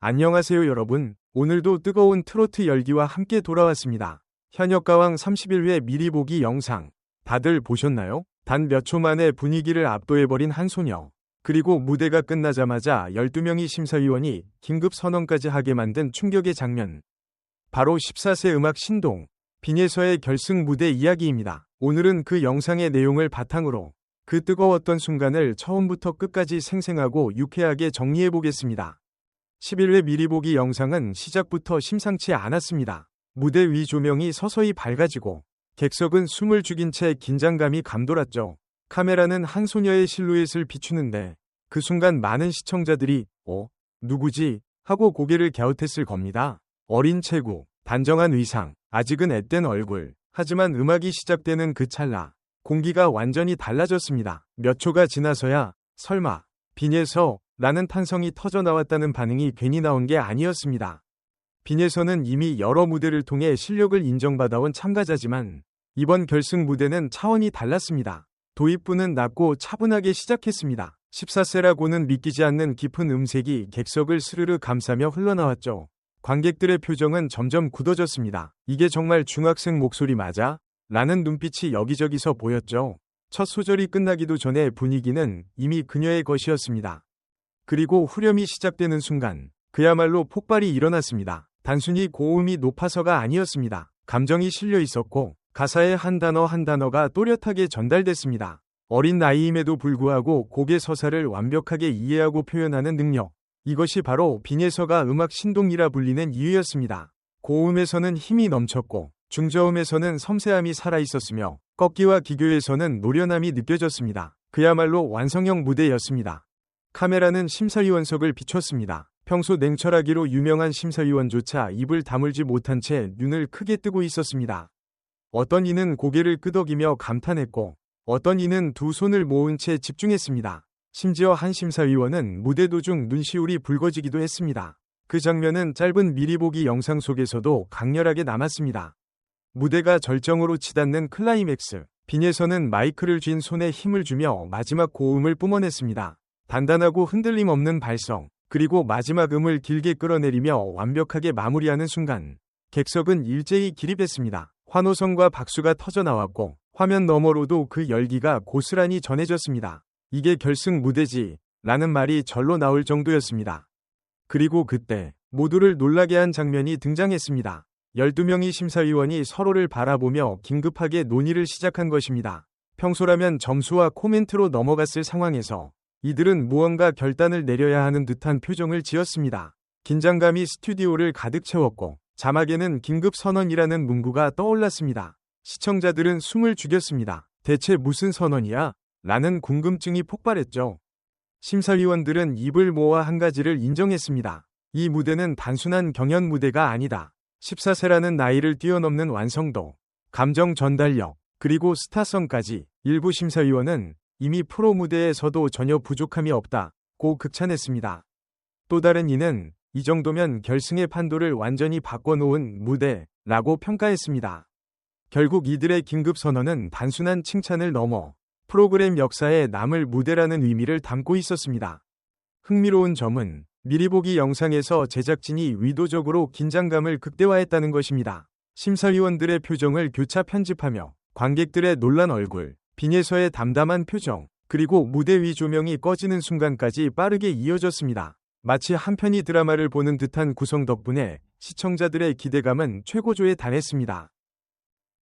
안녕하세요 여러분. 오늘도 뜨거운 트로트 열기와 함께 돌아왔습니다. 현역가왕 31회 미리 보기 영상. 다들 보셨나요? 단 몇 초 만에 분위기를 압도해버린 한 소녀. 그리고 무대가 끝나자마자 12명의 심사위원이 긴급 선언까지 하게 만든 충격의 장면. 바로 14세 음악 신동, 빈예서의 결승 무대 이야기입니다. 오늘은 그 영상의 내용을 바탕으로 그 뜨거웠던 순간을 처음부터 끝까지 생생하고 유쾌하게 정리해보겠습니다. 11회 미리 보기 영상은 시작부터 심상치 않았습니다. 무대 위 조명이 서서히 밝아지고 객석은 숨을 죽인 채 긴장감이 감돌았죠. 카메라는 한 소녀의 실루엣을 비추는데 그 순간 많은 시청자들이 누구지? 하고 고개를 갸웃했을 겁니다. 어린 체구, 단정한 의상, 아직은 앳된 얼굴. 하지만 음악이 시작되는 그 찰나 공기가 완전히 달라졌습니다. 몇 초가 지나서야 설마 빈예서 라는 탄성이 터져나왔다는 반응이 괜히 나온 게 아니었습니다. 빈예서는 이미 여러 무대를 통해 실력을 인정받아온 참가자지만 이번 결승 무대는 차원이 달랐습니다. 도입부는 낮고 차분하게 시작했습니다. 14세라고는 믿기지 않는 깊은 음색이 객석을 스르르 감싸며 흘러나왔죠. 관객들의 표정은 점점 굳어졌습니다. 이게 정말 중학생 목소리 맞아? 라는 눈빛이 여기저기서 보였죠. 첫 소절이 끝나기도 전에 분위기는 이미 그녀의 것이었습니다. 그리고 후렴이 시작되는 순간 그야말로 폭발이 일어났습니다. 단순히 고음이 높아서가 아니었습니다. 감정이 실려 있었고 가사의 한 단어 한 단어가 또렷하게 전달됐습니다. 어린 나이임에도 불구하고 곡의 서사를 완벽하게 이해하고 표현하는 능력. 이것이 바로 빈예서가 음악 신동이라 불리는 이유였습니다. 고음에서는 힘이 넘쳤고 중저음에서는 섬세함이 살아있었으며 꺾기와 기교에서는 노련함이 느껴졌습니다. 그야말로 완성형 무대였습니다. 카메라는 심사위원석을 비췄습니다. 평소 냉철하기로 유명한 심사위원조차 입을 다물지 못한 채 눈을 크게 뜨고 있었습니다. 어떤 이는 고개를 끄덕이며 감탄했고 어떤 이는 두 손을 모은 채 집중했습니다. 심지어 한 심사위원은 무대 도중 눈시울이 붉어지기도 했습니다. 그 장면은 짧은 미리 보기 영상 속에서도 강렬하게 남았습니다. 무대가 절정으로 치닫는 클라이맥스. 빈예서는 마이크를 쥔 손에 힘을 주며 마지막 고음을 뿜어냈습니다. 단단하고 흔들림 없는 발성, 그리고 마지막 음을 길게 끌어내리며 완벽하게 마무리하는 순간 객석은 일제히 기립했습니다. 환호성과 박수가 터져나왔고 화면 너머로도 그 열기가 고스란히 전해졌습니다. 이게 결승 무대지 라는 말이 절로 나올 정도였습니다. 그리고 그때 모두를 놀라게 한 장면이 등장했습니다. 12명의 심사위원이 서로를 바라보며 긴급하게 논의를 시작한 것입니다. 평소라면 점수와 코멘트로 넘어갔을 상황에서 이들은 무언가 결단을 내려야 하는 듯한 표정을 지었습니다. 긴장감이 스튜디오를 가득 채웠고 자막에는 긴급 선언이라는 문구가 떠올랐습니다. 시청자들은 숨을 죽였습니다. 대체 무슨 선언이야? 라는 궁금증이 폭발했죠. 심사위원들은 입을 모아 한 가지를 인정했습니다. 이 무대는 단순한 경연 무대가 아니다. 14세라는 나이를 뛰어넘는 완성도, 감정 전달력, 그리고 스타성까지. 일부 심사위원은 이미 프로 무대에서도 전혀 부족함이 없다고 극찬했습니다. 또 다른 이는 이 정도면 결승의 판도를 완전히 바꿔놓은 무대라고 평가했습니다. 결국 이들의 긴급 선언은 단순한 칭찬을 넘어 프로그램 역사에 남을 무대라는 의미를 담고 있었습니다. 흥미로운 점은 미리 보기 영상에서 제작진이 의도적으로 긴장감을 극대화했다는 것입니다. 심사위원들의 표정을 교차 편집하며 관객들의 놀란 얼굴, 빈예서의 담담한 표정, 그리고 무대 위 조명이 꺼지는 순간까지 빠르게 이어졌습니다. 마치 한 편의 드라마를 보는 듯한 구성 덕분에 시청자들의 기대감은 최고조에 달했습니다.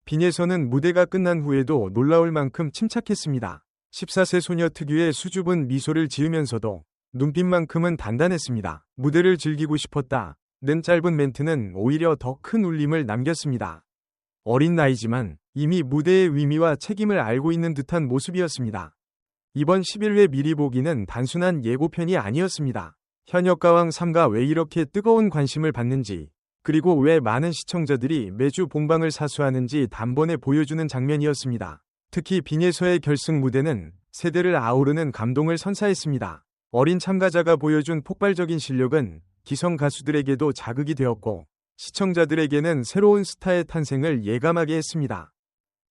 빈예서는 무대가 끝난 후에도 놀라울 만큼 침착했습니다. 14세 소녀 특유의 수줍은 미소를 지으면서도 눈빛만큼은 단단했습니다. 무대를 즐기고 싶었다. 는 짧은 멘트는 오히려 더 큰 울림을 남겼습니다. 어린 나이지만 이미 무대의 의미와 책임을 알고 있는 듯한 모습이었습니다. 이번 11회 미리 보기는 단순한 예고편이 아니었습니다. 현역가왕 3가 왜 이렇게 뜨거운 관심을 받는지, 그리고 왜 많은 시청자들이 매주 본방을 사수하는지 단번에 보여주는 장면이었습니다. 특히 빈예서의 결승 무대는 세대를 아우르는 감동을 선사했습니다. 어린 참가자가 보여준 폭발적인 실력은 기성 가수들에게도 자극이 되었고 시청자들에게는 새로운 스타의 탄생을 예감하게 했습니다.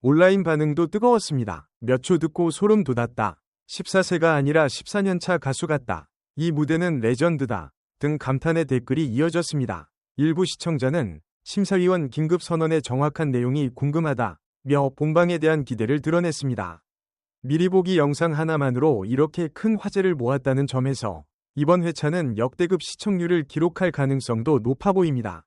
온라인 반응도 뜨거웠습니다. 몇 초 듣고 소름 돋았다. 14세가 아니라 14년차 가수 같다. 이 무대는 레전드다. 등 감탄의 댓글이 이어졌습니다. 일부 시청자는 심사위원 긴급 선언의 정확한 내용이 궁금하다며 본방에 대한 기대를 드러냈습니다. 미리 보기 영상 하나만으로 이렇게 큰 화제를 모았다는 점에서 이번 회차는 역대급 시청률을 기록할 가능성도 높아 보입니다.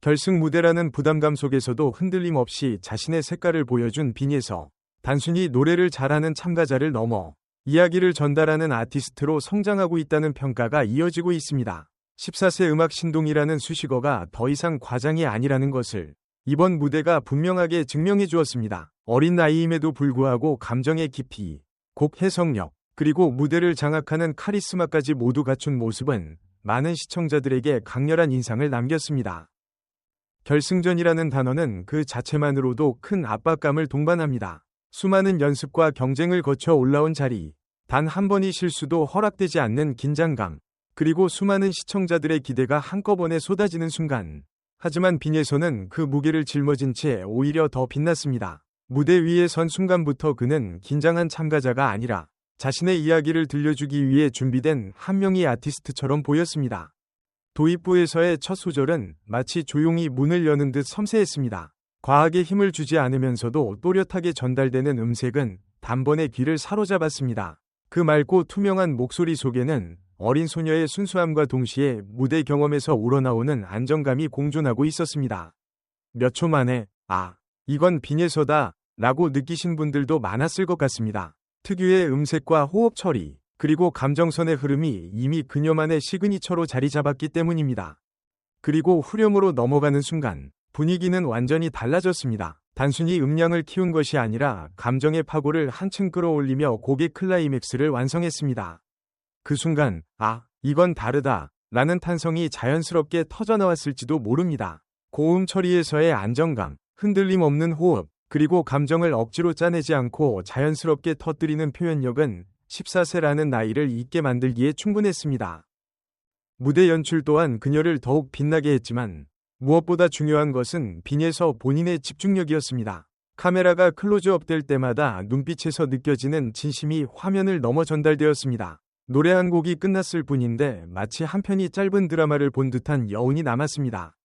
결승 무대라는 부담감 속에서도 흔들림 없이 자신의 색깔을 보여준 빈예서. 단순히 노래를 잘하는 참가자를 넘어 이야기를 전달하는 아티스트로 성장하고 있다는 평가가 이어지고 있습니다. 14세 음악 신동이라는 수식어가 더 이상 과장이 아니라는 것을 이번 무대가 분명하게 증명해 주었습니다. 어린 나이임에도 불구하고 감정의 깊이, 곡 해석력, 그리고 무대를 장악하는 카리스마까지 모두 갖춘 모습은 많은 시청자들에게 강렬한 인상을 남겼습니다. 결승전이라는 단어는 그 자체만으로도 큰 압박감을 동반합니다. 수많은 연습과 경쟁을 거쳐 올라온 자리, 단 한 번의 실수도 허락되지 않는 긴장감, 그리고 수많은 시청자들의 기대가 한꺼번에 쏟아지는 순간. 하지만 빈예서는 그 무게를 짊어진 채 오히려 더 빛났습니다. 무대 위에 선 순간부터 그는 긴장한 참가자가 아니라 자신의 이야기를 들려주기 위해 준비된 한 명의 아티스트처럼 보였습니다. 도입부에서의 첫 소절은 마치 조용히 문을 여는 듯 섬세했습니다. 과하게 힘을 주지 않으면서도 또렷하게 전달되는 음색은 단번에 귀를 사로잡았습니다. 그 맑고 투명한 목소리 속에는 어린 소녀의 순수함과 동시에 무대 경험에서 우러나오는 안정감이 공존하고 있었습니다. 몇 초 만에 아, 이건 빈예서다 라고 느끼신 분들도 많았을 것 같습니다. 특유의 음색과 호흡 처리, 그리고 감정선의 흐름이 이미 그녀만의 시그니처로 자리 잡았기 때문입니다. 그리고 후렴으로 넘어가는 순간 분위기는 완전히 달라졌습니다. 단순히 음량을 키운 것이 아니라 감정의 파고를 한층 끌어올리며 곡의 클라이맥스를 완성했습니다. 그 순간, 아, 이건 다르다 라는 탄성이 자연스럽게 터져나왔을지도 모릅니다. 고음 처리에서의 안정감, 흔들림 없는 호흡, 그리고 감정을 억지로 짜내지 않고 자연스럽게 터뜨리는 표현력은 14세라는 나이를 잊게 만들기에 충분했습니다. 무대 연출 또한 그녀를 더욱 빛나게 했지만 무엇보다 중요한 것은 빈예서 본인의 집중력이었습니다. 카메라가 클로즈업 될 때마다 눈빛에서 느껴지는 진심이 화면을 넘어 전달되었습니다. 노래 한 곡이 끝났을 뿐인데 마치 한 편이 짧은 드라마를 본 듯한 여운이 남았습니다.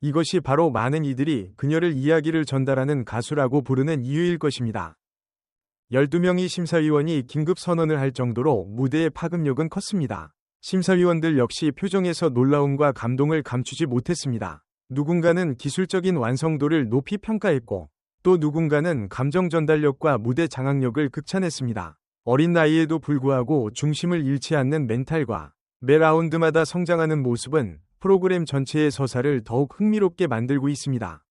이것이 바로 많은 이들이 그녀를 이야기를 전달하는 가수라고 부르는 이유일 것입니다. 12명의 심사위원이 긴급 선언을 할 정도로 무대의 파급력은 컸습니다. 심사위원들 역시 표정에서 놀라움과 감동을 감추지 못했습니다. 누군가는 기술적인 완성도를 높이 평가했고 또 누군가는 감정 전달력과 무대 장악력을 극찬했습니다. 어린 나이에도 불구하고 중심을 잃지 않는 멘탈과 매 라운드마다 성장하는 모습은 프로그램 전체의 서사를 더욱 흥미롭게 만들고 있습니다.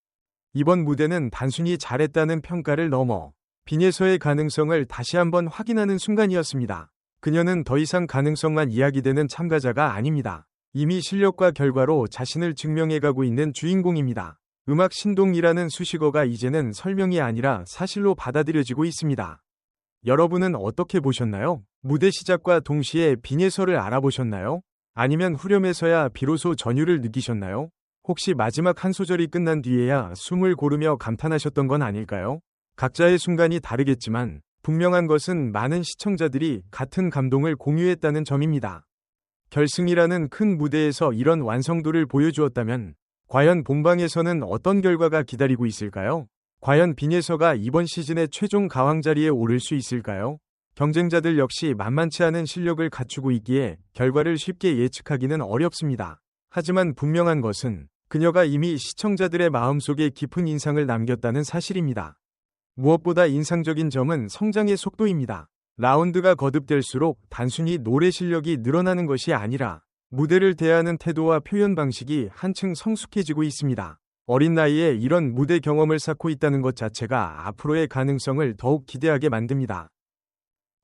이번 무대는 단순히 잘했다는 평가를 넘어 빈예서의 가능성을 다시 한번 확인하는 순간이었습니다. 그녀는 더 이상 가능성만 이야기되는 참가자가 아닙니다. 이미 실력과 결과로 자신을 증명해가고 있는 주인공입니다. 음악 신동이라는 수식어가 이제는 설명이 아니라 사실로 받아들여지고 있습니다. 여러분은 어떻게 보셨나요? 무대 시작과 동시에 빈예서를 알아보셨나요? 아니면 후렴에서야 비로소 전율을 느끼셨나요? 혹시 마지막 한 소절이 끝난 뒤에야 숨을 고르며 감탄하셨던 건 아닐까요? 각자의 순간이 다르겠지만 분명한 것은 많은 시청자들이 같은 감동을 공유했다는 점입니다. 결승이라는 큰 무대에서 이런 완성도를 보여주었다면 과연 본방에서는 어떤 결과가 기다리고 있을까요? 과연 빈예서가 이번 시즌의 최종 가왕자리에 오를 수 있을까요? 경쟁자들 역시 만만치 않은 실력을 갖추고 있기에 결과를 쉽게 예측하기는 어렵습니다. 하지만 분명한 것은 그녀가 이미 시청자들의 마음속에 깊은 인상을 남겼다는 사실입니다. 무엇보다 인상적인 점은 성장의 속도입니다. 라운드가 거듭될수록 단순히 노래 실력이 늘어나는 것이 아니라 무대를 대하는 태도와 표현 방식이 한층 성숙해지고 있습니다. 어린 나이에 이런 무대 경험을 쌓고 있다는 것 자체가 앞으로의 가능성을 더욱 기대하게 만듭니다.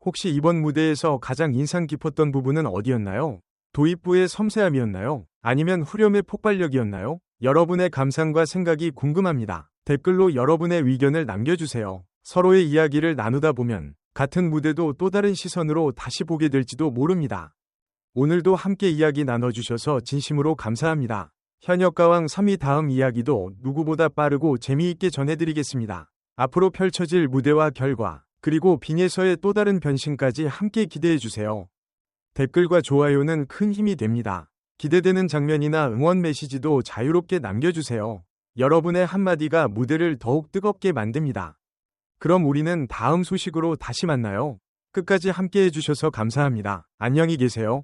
혹시 이번 무대에서 가장 인상 깊었던 부분은 어디였나요? 도입부의 섬세함이었나요? 아니면 후렴의 폭발력이었나요? 여러분의 감상과 생각이 궁금합니다. 댓글로 여러분의 의견을 남겨주세요. 서로의 이야기를 나누다 보면 같은 무대도 또 다른 시선으로 다시 보게 될지도 모릅니다. 오늘도 함께 이야기 나눠주셔서 진심으로 감사합니다. 현역가왕 3위 다음 이야기도 누구보다 빠르고 재미있게 전해드리겠습니다. 앞으로 펼쳐질 무대와 결과, 그리고 빈예서의 또 다른 변신까지 함께 기대해주세요. 댓글과 좋아요는 큰 힘이 됩니다. 기대되는 장면이나 응원 메시지도 자유롭게 남겨주세요. 여러분의 한마디가 무대를 더욱 뜨겁게 만듭니다. 그럼 우리는 다음 소식으로 다시 만나요. 끝까지 함께 해주셔서 감사합니다. 안녕히 계세요.